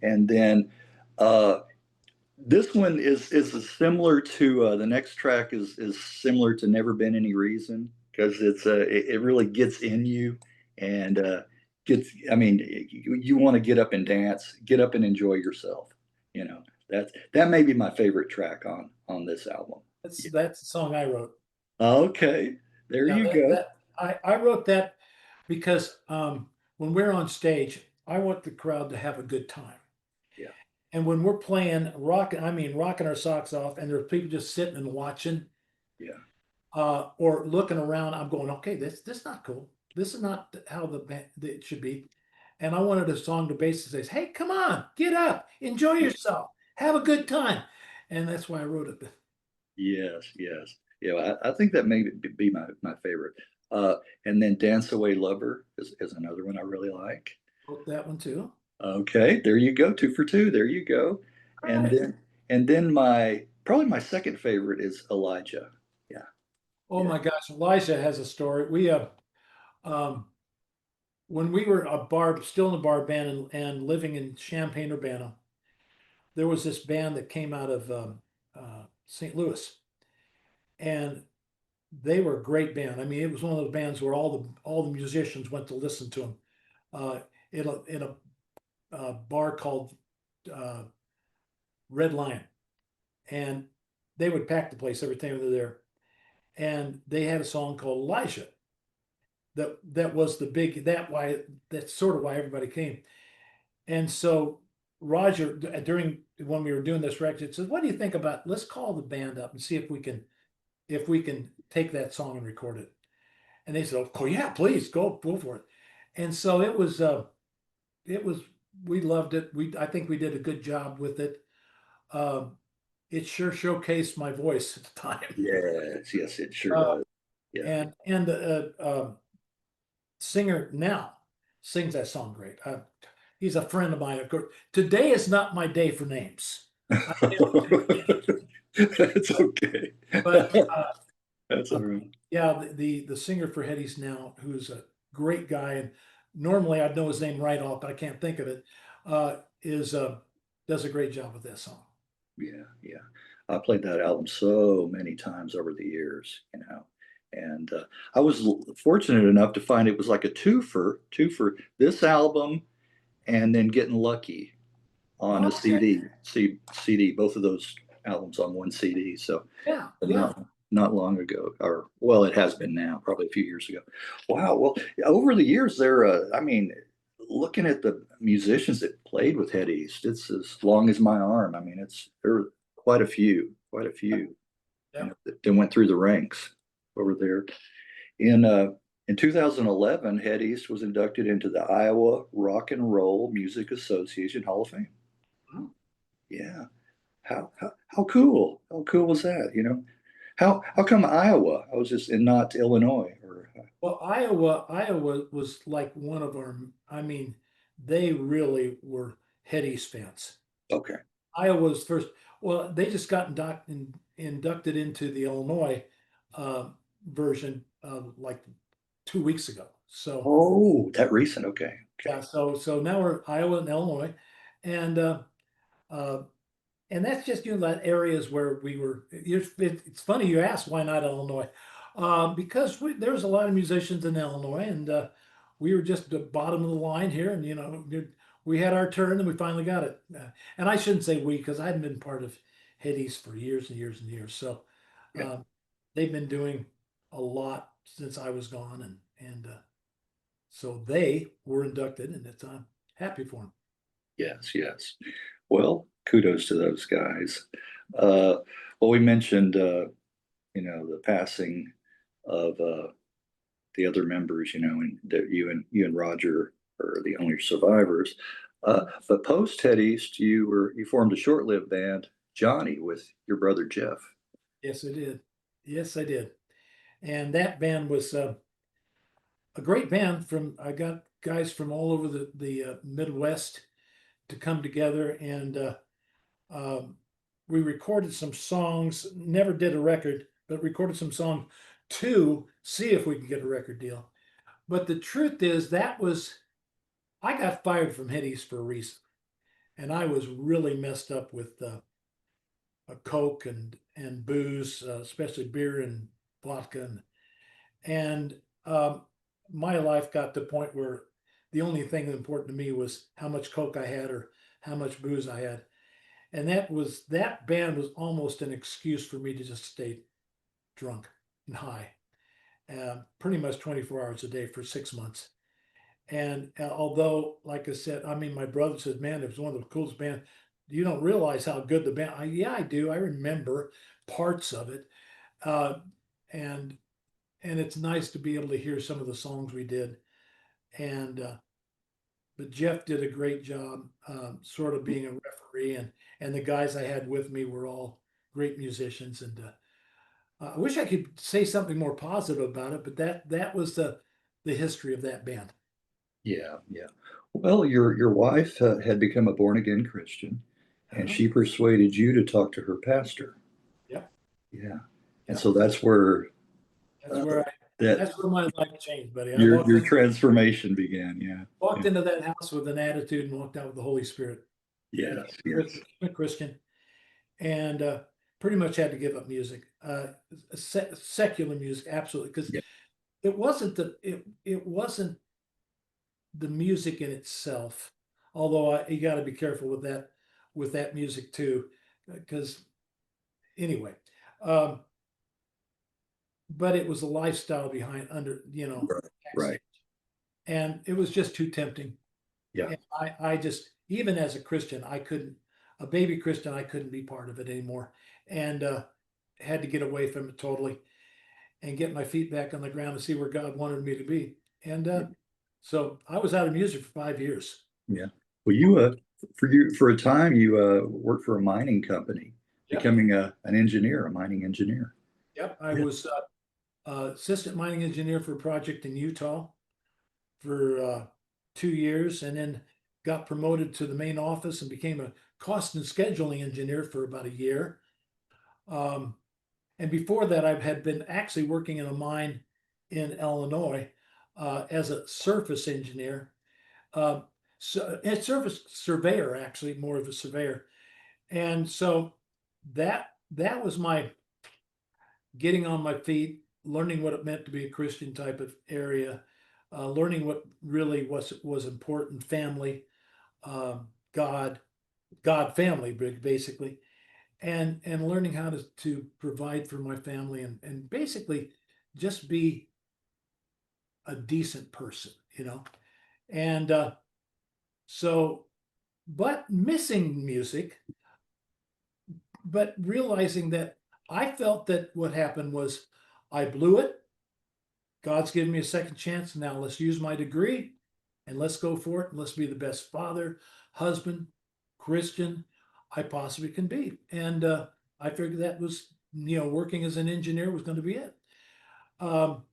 And then uh, this one is similar to the next track is similar to Never Been Any Reason because it really gets in you and gets. I mean, you want to get up and dance, get up and enjoy yourself. You know, that may be my favorite track on this album. Yeah. That's the song I wrote. Okay, there Yeah, you that go. that I wrote that because when we're on stage, I want the crowd to have a good time. Yeah, And when we're playing rocking, I mean rocking our socks off, and there's people just sitting and watching, yeah, or looking around, I'm going, okay, this is not cool. This is not how the band it should be. And I wanted a song to basically say, hey, come on, get up, enjoy yeah. yourself, have a good time. And that's why I wrote it. Yes, yes. Yeah, I think that may be my favorite. Uh, and then Dance Away Lover is another one I really like. Wrote that one too. Okay, there you go, two for two. There you go. All And right. then my probably my second favorite is Elijah. Yeah, Oh yeah, my gosh, Elijah has a story. Um, when we were a bar, still in a bar band and living in Champaign, Urbana, there was this band that came out of St. Louis, and they were a great band. I mean, it was one of those bands where all the musicians went to listen to them. In a bar called uh, Red Lion, and they would pack the place every time they were there. And they had a song called Elijah. That was the big that's sort of why everybody came. And so Roger, during when we were doing this record, said, "What do you think about? Let's call the band up and see if we can take that song and record it." And they said, "Oh yeah, please go for it." And so it was we loved it. I think we did a good job with it. Um, it sure showcased my voice at the time. yes, yes, it sure Uh, does. Yeah. and singer now sings that song great. He's a friend of mine. Of course, today is not my day for names. I can't take names, That's okay. but That's uh, all right. yeah, the singer for Hetty's now, who's a great guy, and normally I'd know his name right off, but I can't think of it. Is Does a great job with that song. Yeah, yeah. I played that album so many times over the years, and I was fortunate enough to find it was like a two for this album, and then Getting Lucky on Oh, a okay. CD, both of those albums on one CD. So Yeah, yeah. not long ago, or well, it has been now, probably a few years ago. Wow. Well, over the years, I mean, looking at the musicians that played with Head East, it's as long as my arm. I mean, there are quite a few, Yeah. that went through the ranks over there. In uh, in 2011, Head East was inducted into the Iowa Rock and Roll Music Association Hall of Fame. Mhm. Yeah. How cool? How cool was that? How come Iowa? I was just and not Illinois or Well, Iowa was like one of our. I mean, they really were Hetty's fans. okay. Iowa's first. Well, they just got inducted into the Illinois uh, version like 2 weeks ago. So Oh, that recent. Okay. yeah, Okay. so now we're Iowa and Illinois, and uh, and that's just that areas where we were. It's funny you asked why not Illinois, because there was a lot of musicians in Illinois, and we were just the bottom of the line here, and we had our turn, and we finally got it. And I shouldn't say we because I hadn't been part of Hades for years and years and years. So Yeah. um, they've been doing a lot since I was gone, and so they were inducted, and it's happy for them. Yes. Yes. Well, kudos to those guys. Uh, well, we mentioned the passing of the other members, and that you and Roger are the only survivors. But post Head East, you formed a short-lived band, Johnny, with your brother Jeff. Yes, I did. Yes, I did. And that band was a great band. From I got guys from all over the Midwest to come together, and um, we recorded some songs. Never did a record, but recorded some songs to see if we could get a record deal. but the truth is I got fired from Head East for a reason, and I was really messed up with a Coke and booze, especially beer and vodka, and my life got to the point where the only thing important to me was how much Coke I had or how much booze I had, and that band was almost an excuse for me to just stay drunk and high, pretty much 24 hours a day for 6 months. And although, like I said, I mean, my brother said, "Man, it was one of the coolest bands." You don't realize how good the band. Yeah, I do. I remember parts of it, uh, and it's nice to be able to hear some of the songs we did. And but Jeff did a great job, sort of being a referee, and the guys I had with me were all great musicians. And I wish I could say something more positive about it, but that was the history of that band. Yeah, yeah. Well, your wife had become a born again Christian, and Uh-huh. she persuaded you to talk to her pastor. Yep, Yeah, and yep. so that's where That's uh, where that that's where my life changed, buddy. I your transformation began. Yeah, walked yeah. into that house with an attitude and walked out with the Holy Spirit. Yes, yes, Became a Christian, and pretty much had to give up music, secular music, absolutely, because yeah, it wasn't the music in itself. Although you got to be careful with that music too, because anyway, um, but it was a lifestyle behind under right, backstage, right. and it was just too tempting. Yeah, And I just, even as a Christian, I couldn't, a baby Christian, I couldn't be part of it anymore, and had to get away from it totally and get my feet back on the ground and see where God wanted me to be. And yeah, so I was out of music for 5 years. yeah. Well, you for a time you worked for a mining company, Yep, becoming an engineer, a mining engineer. yep. I Yeah, was assistant mining engineer for a project in Utah for 2 years, and then got promoted to the main office and became a cost and scheduling engineer for about a year. Um, And before that, I had been actually working in a mine in Illinois as a surface engineer, uh, so a surface surveyor, actually more of a surveyor. And so that was my getting on my feet, learning what it meant to be a Christian type of area, learning what really was important, family, um, God, God, family, basically, and learning how to provide for my family and basically just be a decent person, and so but missing music, but realizing that I felt that what happened was I blew it. God's given me a second chance. Now let's use my degree and let's go for it, and let's be the best father, husband, Christian I possibly can be. And I figured that was, working as an engineer was going to be it. Um,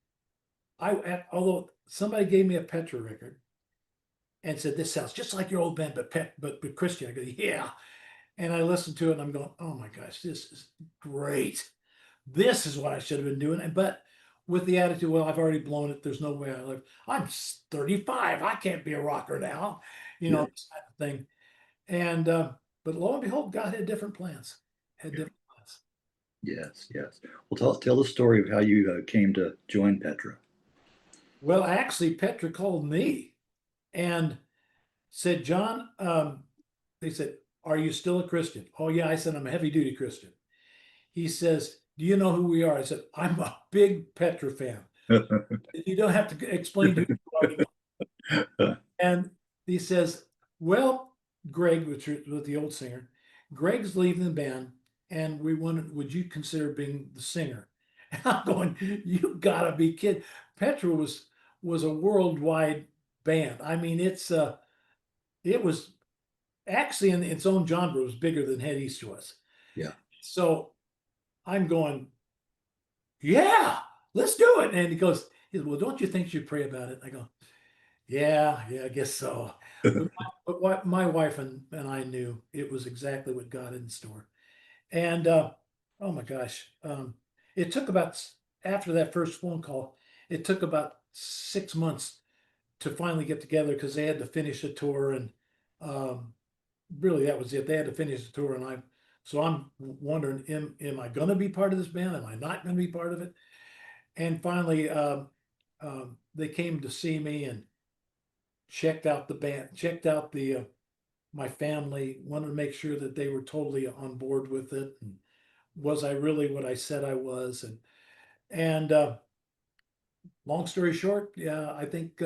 although somebody gave me a Petra record and said, "This sounds just like your old band, but Christian." I go, "Yeah." And I listened to it and I'm going, "Oh my gosh, this is great. This is what I should have been doing." But with the attitude, "Well, I've already blown it. There's no way I live. I'm 35. I can't be a rocker now," yeah, this kind of thing. And but lo and behold, God had different plans. Had yeah. different plans. Yes, yes. Well, tell the story of how you came to join Petra. Well, actually, Petra called me and said, "John," they said, "Are you still a Christian?" "Oh yeah." I said, "I'm a heavy duty Christian." He says, "Do you know who we are?" I said, "I'm a big Petra fan." "You don't have to explain to me. You already know." And he says, "Well, Greg," which was the old singer, "Greg's leaving the band, and we wanted, would you consider being the singer?" And I'm going, "You gotta be kidding." Petra was a worldwide band. I mean, it was actually in its own genre was bigger than Head East was. Yeah, So I'm going, "Yeah, let's do it." And he goes, "Well, don't you think you should pray about it?" I go, "Yeah, yeah, I guess so." But what my wife and I knew it was exactly what God had in store. And oh my gosh, it took about after that first phone call, it took about 6 months to finally get together because they had to finish a tour and um, really that was it. They had to finish the tour, and I'm wondering, am I going to be part of this band? Am I not going to be part of it? And finally, they came to see me and checked out the band, checked out the my family, wanted to make sure that they were totally on board with it. And was I really what I said I was? And long story short, yeah, I think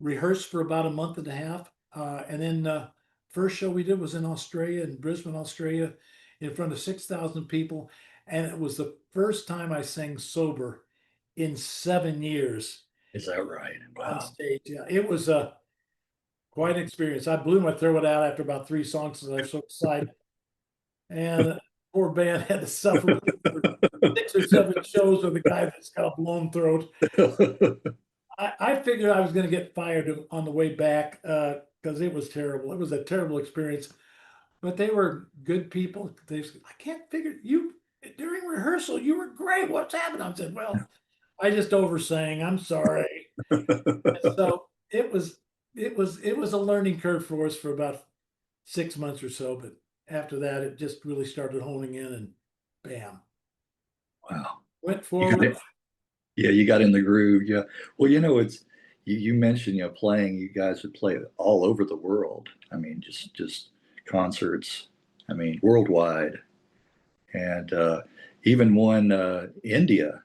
rehearsed for about a month and a half, and then first show we did was in Australia, in Brisbane, Australia, in front of 6,000 people, and it was the first time I sang sober in 7 years Is that right? on Wow. stage. Yeah, it was quite an experience. I blew my throat out after about 3 songs because I was so excited, and poor band had to suffer with it for 6 or 7 shows with a guy that's got a blown throat. I figured I was going to get fired on the way back because it was terrible. It was a terrible experience, but they were good people. I can't figure you during rehearsal. You were great. What's happened? I said, well, I just oversang. I'm sorry. So it was a learning curve for us for about 6 months or so. But after that, it just really started honing in, and bam, Wow. went You got forward. it. Yeah, you got in the groove. Yeah. Well, it's you mentioned, playing, you guys would play all over the world. I mean, just concerts, I mean, worldwide. And even one India,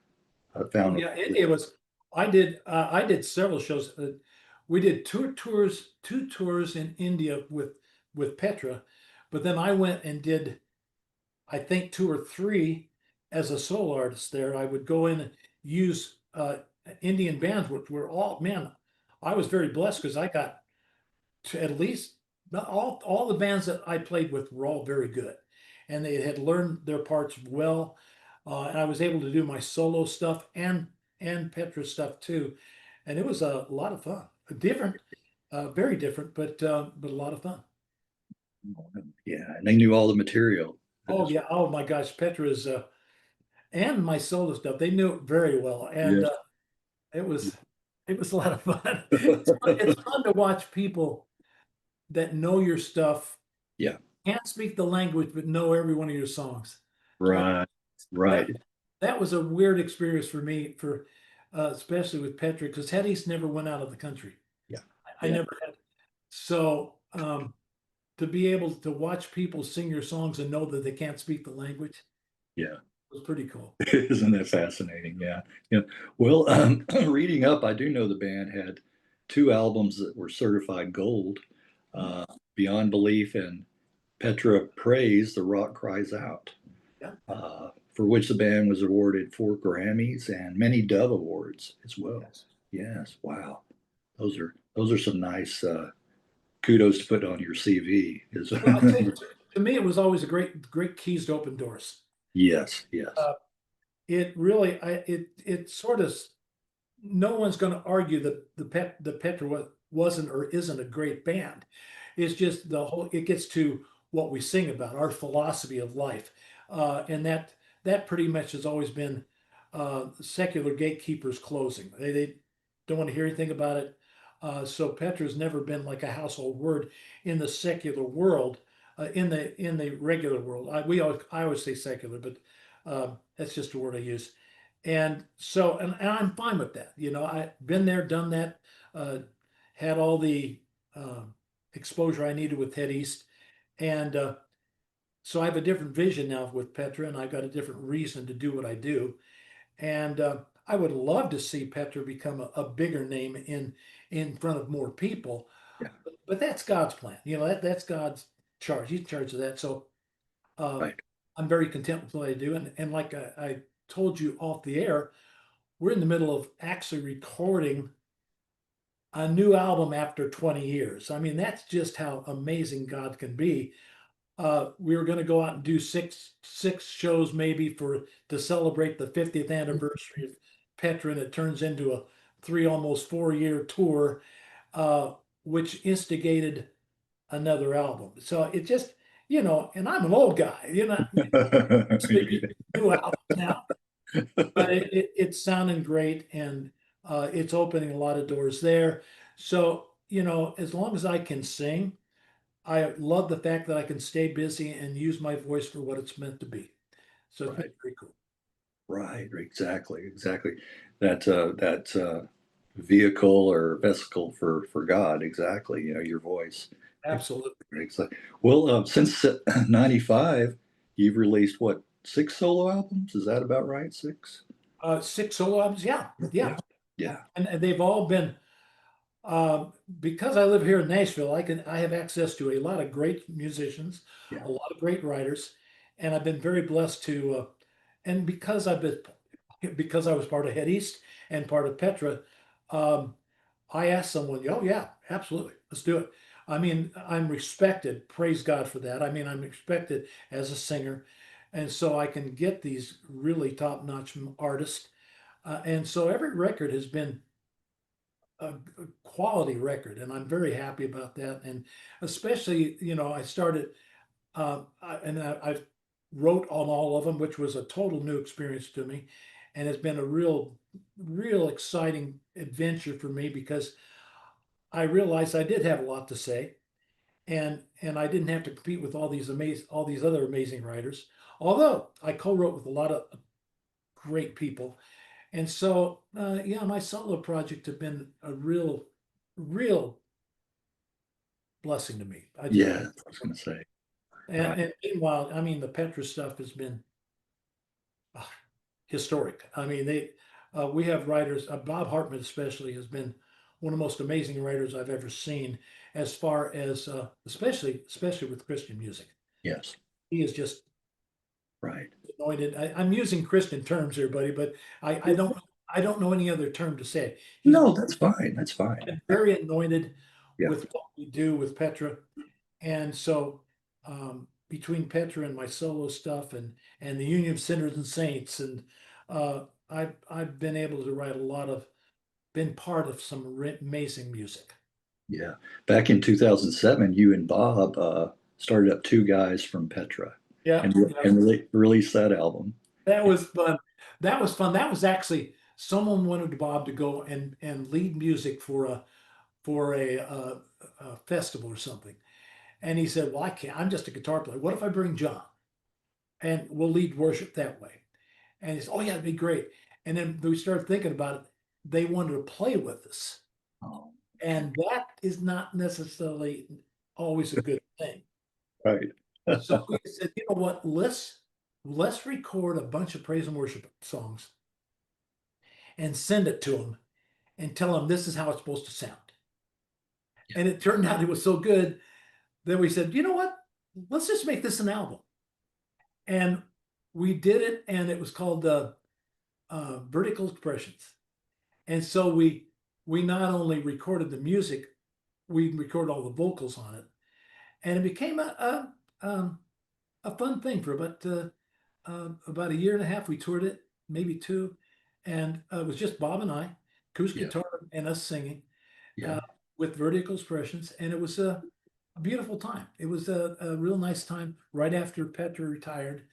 I Oh found. yeah, it was. I did several shows. We did two tours in India with Petra, but then I went and did I think two or three as a solo artist there. I would go in and use Indian bands, which were all man. I was very blessed because I got to at least not all the bands that I played with were all very good, and they had learned their parts well. And I was able to do my solo stuff and Petra stuff too, and it was a lot of fun. Different, very different, but a lot of fun. Yeah, and they knew all the material. Oh yeah, oh my gosh, Petra is and my solo stuff. They knew it very well, and Yes. it was it was a lot of fun. It's fun to watch people that know your stuff, Yeah. can't speak the language, but know every one of your songs. Uh, Right. Right. that that was a weird experience for me, for especially with Petra, because Hetty's never went out of the country. Yeah. I Yeah. never had. So to be able to watch people sing your songs and know that they can't speak the language Yeah. was pretty cool. Isn't that fascinating? Yeah. Yeah. Well, reading up, I do know the band had two albums that were certified gold, uh, Beyond Belief and Petra Praise, The Rock Cries Out, Yeah. for which the band was awarded 4 Grammys and many Dove Awards as well. Yes. Yes. Wow. Those are some nice kudos to put on your CV. Is Well, I tell you, to me, it was always a great keys to open doors. yes. Yes. Uh, it really, it sort of, no one's going to argue that the Petra wasn't or isn't a great band. It's just the whole. It gets to what we sing about, our philosophy of life, and that pretty much has always been secular gatekeepers closing. They don't want to hear anything about it. So Petra's never been like a household word in the secular world. In the regular world, I always say secular, but that's just a word I use. And so, and I'm fine with that. I've been there, done that, uh, had all the exposure I needed with Head East. And so I have a different vision now with Petra, and I've got a different reason to do what I do. And I would love to see Petra become a bigger name in front of more people. Yeah. But that's God's plan. That's God's charge. He's in charge of that. So um, Right. I'm very content with what I do. And like I told you off the air, we're in the middle of actually recording a new album after 20 years. I mean, that's just how amazing God can be. We were going to go out and do six shows maybe to celebrate the 50th anniversary of Petra, and it turns into a almost 4 year tour, uh, which instigated another album. So it just, and I'm an old guy, new albums now. but it's sounding great, and it's opening a lot of doors there. So, as long as I can sing, I love the fact that I can stay busy and use my voice for what it's meant to be. So it's been Right. very cool. Right. Exactly. Exactly. That vehicle or vesicle for God. Exactly. Your voice. Absolutely. Exactly. Well, since '95, you've released what, 6 solo albums? Is that about right? Six? Six solo albums, yeah, yeah. Yeah. Yeah. And they've all been because I live here in Nashville, I have access to a lot of great musicians, Yeah. a lot of great writers, and I've been very blessed to and because I was part of Head East and part of Petra, um, I asked someone, oh yeah, absolutely, let's do it. I mean, I'm respected, praise God for that. I mean, I'm respected as a singer, and so I can get these really top-notch artists. And so every record has been a quality record, and I'm very happy about that. And especially, I started I've wrote on all of them, which was a total new experience to me, and it's been a real exciting adventure for me because I realized I did have a lot to say, and I didn't have to compete with all these other amazing writers. Although I co-wrote with a lot of great people, and so yeah, my solo project have been a real blessing to me. I just Yeah. I was going to say. Right. and meanwhile, I mean, the Petra stuff has been uh, historic. I mean, we have writers. Bob Hartman especially has been one of the most amazing writers I've ever seen, as far as especially with Christian music. Yes. He is just Right. anointed. I'm using Christian terms here, buddy, but I don't know any other term to say. He's No, that's fine. That's fine. been very anointed Yeah. with what we do with Petra. And so between Petra and my solo stuff and the Union of Sinners and Saints, and I've been able to write been part of some amazing music. Yeah. Back in 2007, you and Bob started up Two Guys from Petra Yeah, and, yeah, released that album. that was fun. That was fun. That was actually someone wanted Bob to go and lead music for a festival or something, and he said, "Well, I can't. I'm just a guitar player. What if I bring John and we'll lead worship that way?" And he said, "Oh yeah, it'd be great." And then we started thinking about it. They wanted to play with us, Oh, and that is not necessarily always a good thing. right. So we said, you know what? Let's record a bunch of praise and worship songs and send it to them and tell them this is how it's supposed to sound. And it turned out it was so good that we said, you know what? Let's just make this an album. And we did it, and it was called Vertical Expressions. And so we not only recorded the music, we recorded all the vocals on it, and it became a fun thing for about a year and a half. We toured it, maybe two, and it was just Bob and I, acoustic Yeah. guitar, and us singing Yeah. uh, with vertical expressions, and it was a beautiful time. It was a real nice time right after Petra retired,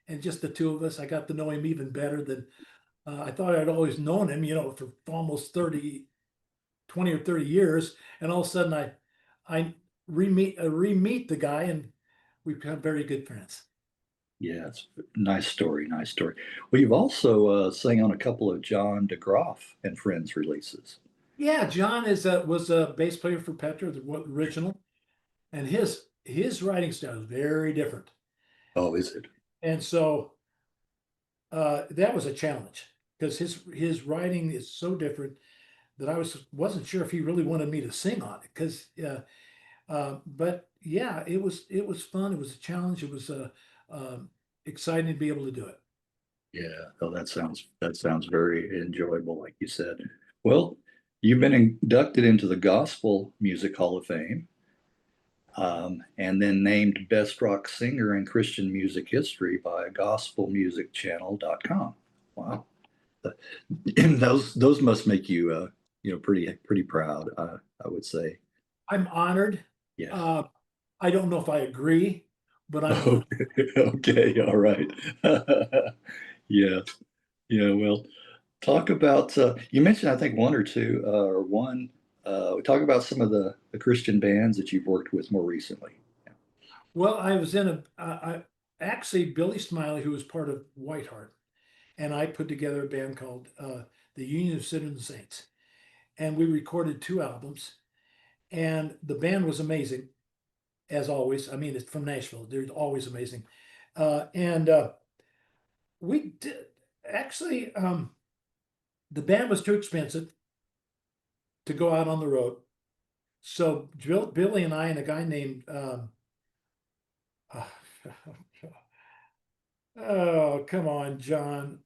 and just the two of us. I got to know him even better than I thought I'd always known him, for almost 20 or 30 years. And all of a sudden I re-meet the guy, and we've become very good friends. Yeah. It's a nice story. Nice story. Well, you've also sang on a couple of John DeGroff and Friends releases. Yeah, John was a bass player for Petra, the original, and his writing style is very different. Oh, is it? And so that was a challenge because his writing is so different that wasn't sure if he really wanted me to sing on it because but yeah, it was fun. It was a challenge. It was exciting to be able to do it. Yeah. Oh, that sounds very enjoyable, like you said. Well, you've been inducted into the Gospel Music Hall of Fame, and then named Best Rock Singer in Christian Music History by GospelMusicChannel.com. Wow. And those must make you pretty proud, I would say. I'm honored. Yeah. Uh, I don't know if I agree, but I'm honored. Okay. Okay. All right. Yeah. Yeah, well, talk about, you mentioned, I think, one or two, or one, talk about some of the Christian bands that you've worked with more recently. Well, I was in actually Billy Smiley, who was part of Whiteheart, and I put together a band called the Union of Citizen Saints, and we recorded two albums, and the band was amazing as always. I mean, it's from Nashville; they're always amazing, and we did actually. The band was too expensive to go out on the road, so Billy and I and a guy named oh, come on, John.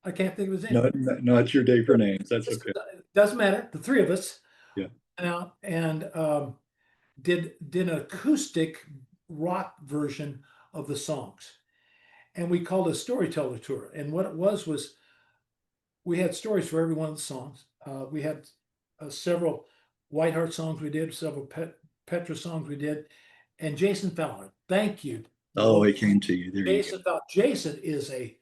I can't think of his name. No, no, no, it's your day for names. That's okay. Doesn't matter. The three of us Yeah. went out and did an acoustic rock version of the songs, and we called it a storyteller tour. And what it was we had stories for every one of the songs. We had several Whiteheart songs we did, several Petra songs we did, and Jason Fowler. Thank you, Oh, both. it came to you. There you go. Jason Fowler. Jason is a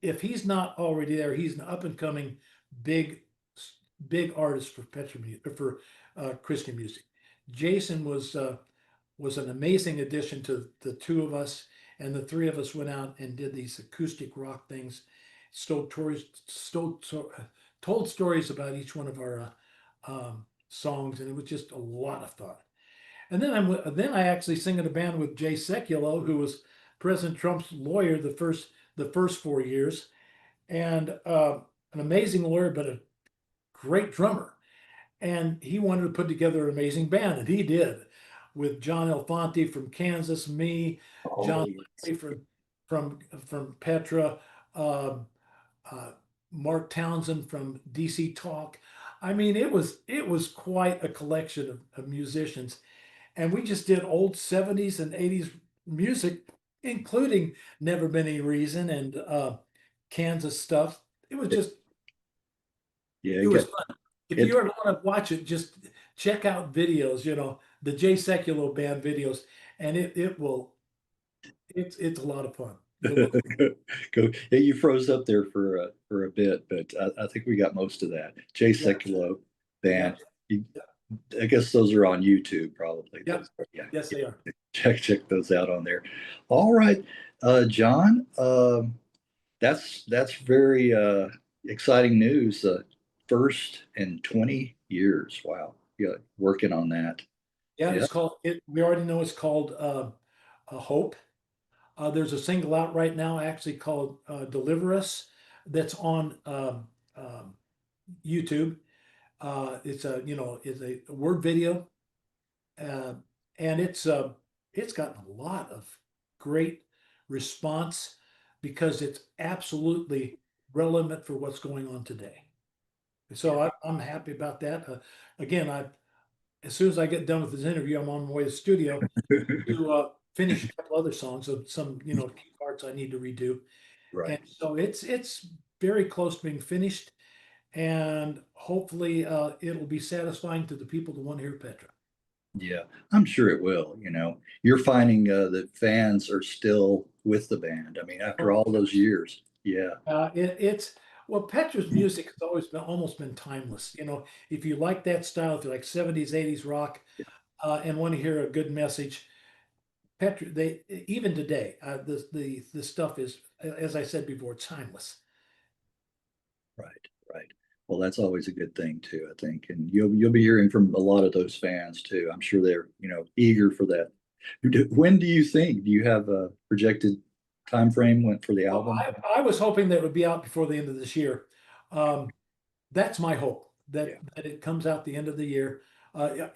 if he's not already there, he's an up and coming big, big artist for Petra music for Christian music. Jason was an amazing addition to the two of us, and the three of us went out and did these acoustic rock things, told stories, told stories about each one of our songs, and it was just a lot of fun. And then I actually sing in a band with Jay Sekulow, who was President Trump's lawyer the first 4 years, and an amazing lawyer, but a great drummer. And he wanted to put together an amazing band, and he did, with John Elfonte from Kansas, me, Oh, John yes. Larry from Petra, um, uh, Mark Townsend from DC Talk. I mean, it was quite a collection of musicians, and we just did old '70s and '80s music, including "Never Been Any Reason" and Kansas stuff. It was It, just yeah, it it was got fun. If it. you ever want to watch it, just check out videos. The Jay Sekulow band videos, and it will. It's a lot of fun. You'll look. Go. Yeah, you froze up there for a bit, but I think we got most of that. Jay Yeah, Sekulow yeah, band. You, I guess those are on YouTube, probably. yeah. Those, yeah, Yes, yeah. they are. Check those out on there. All right, John. That's very exciting news. First in 20 years. Wow. Yeah, working on that. Yeah, Yeah. it's called. We already know it's called a Hope. There's a single out right now, actually called "Deliver Us," that's on YouTube. It's a word video, uh, and it's gotten a lot of great response because it's absolutely relevant for what's going on today. Yeah. So I'm happy about that. Again, as soon as I get done with this interview, I'm on my way to the studio to finish a couple other songs of some key parts I need to redo, and Right. so it's very close to being finished, and hopefully it'll be satisfying to the people that want to hear Petra. Yeah, I'm sure it will. You're finding that fans are still with the band. I mean, after all those years. Yeah. It's well, Petra's music has always been almost been timeless. If you like that style, if you like '70s, '80s rock, and want to hear a good message, Petra, they even today, the stuff is, as I said before, timeless. Right. Right. Well, that's always a good thing too, I think. And you'll be hearing from a lot of those fans too. I'm sure they're, eager for that. When do you think? Do you have a projected time frame went for the Well, album? I was hoping that it would be out before the end of this year. Um, that's my hope Yeah. that it comes out the end of the year.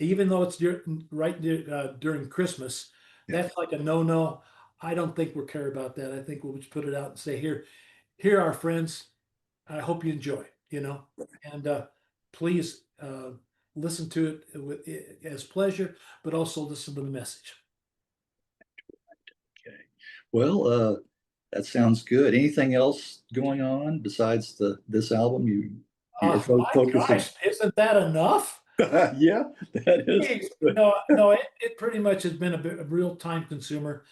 Even though it's during Christmas, Yeah. that's like a no-no. I don't think we'll care about that. I think we'll just put it out and say, here are friends. I hope you enjoy, and please listen to it as pleasure, but also listen to the message. Okay. Well, that sounds good. Anything else going on besides this album? You're My focusing. gosh, isn't that enough? Yeah, that is Thanks. good. No, it pretty much has been a real time consumer.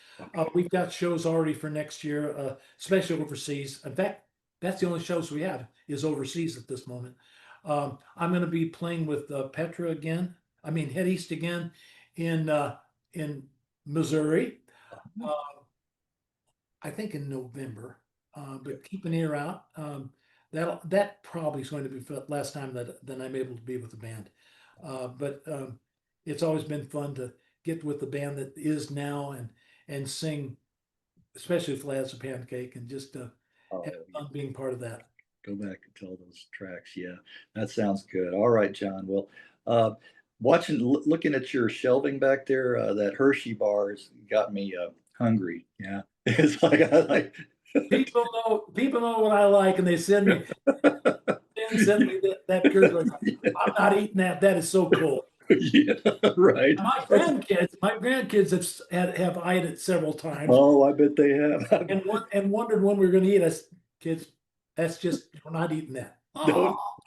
We've got shows already for next year, especially overseas. In fact, that's the only shows we have is overseas at this moment. I'm going to be playing with Petra again. I mean, Head East again in Missouri. Uh, I think in November. But keep an ear out. That probably is going to be the last time that I'm able to be with the band. But it's always been fun to get with the band that is now and sing, especially with Lads of Pancake, and just have Oh, fun being part of that. go back and tell those tracks. Yeah, that sounds good. All right, John. Well, uh, looking at your shelving back there, that Hershey bars got me hungry. Yeah, it's like I like. People know what I like, and they send me that pure joy. I'm not eating that. That is so cool. Yeah, right. My grandkids have eyed it several times Oh, I bet they have. and wondered when we were going to eat. Us kids, that's just we're not eating that. Oh,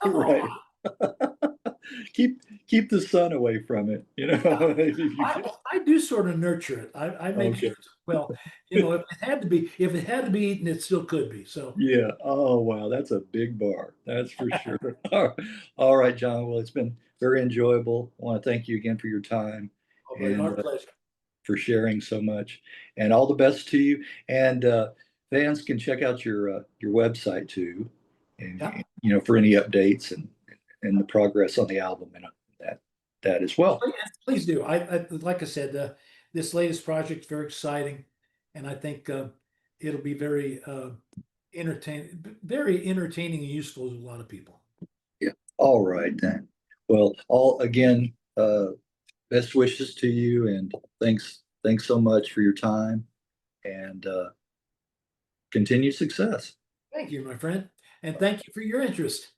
Don't come right. on! Keep the sun away from it. You know, if you can. I do sort of nurture it. I make Okay. sure. Well, if it had to be eaten, it still could be. So, Yeah. Oh, wow. That's a big bar. That's for sure. All right, John. Well, it's been very enjoyable. I want to thank you again for your time oh, buddy, and our pleasure. for sharing so much. And all the best to you. And fans can check out your website too, Yeah, and for any updates and the progress on the album and that as well. please do. Like I said, this latest project is very exciting, and I think it'll be very entertaining and useful to a lot of people. Yeah. All right then. Well, all again, best wishes to you and thanks so much for your time and continued success. Thank you, my friend, and thank you for your interest.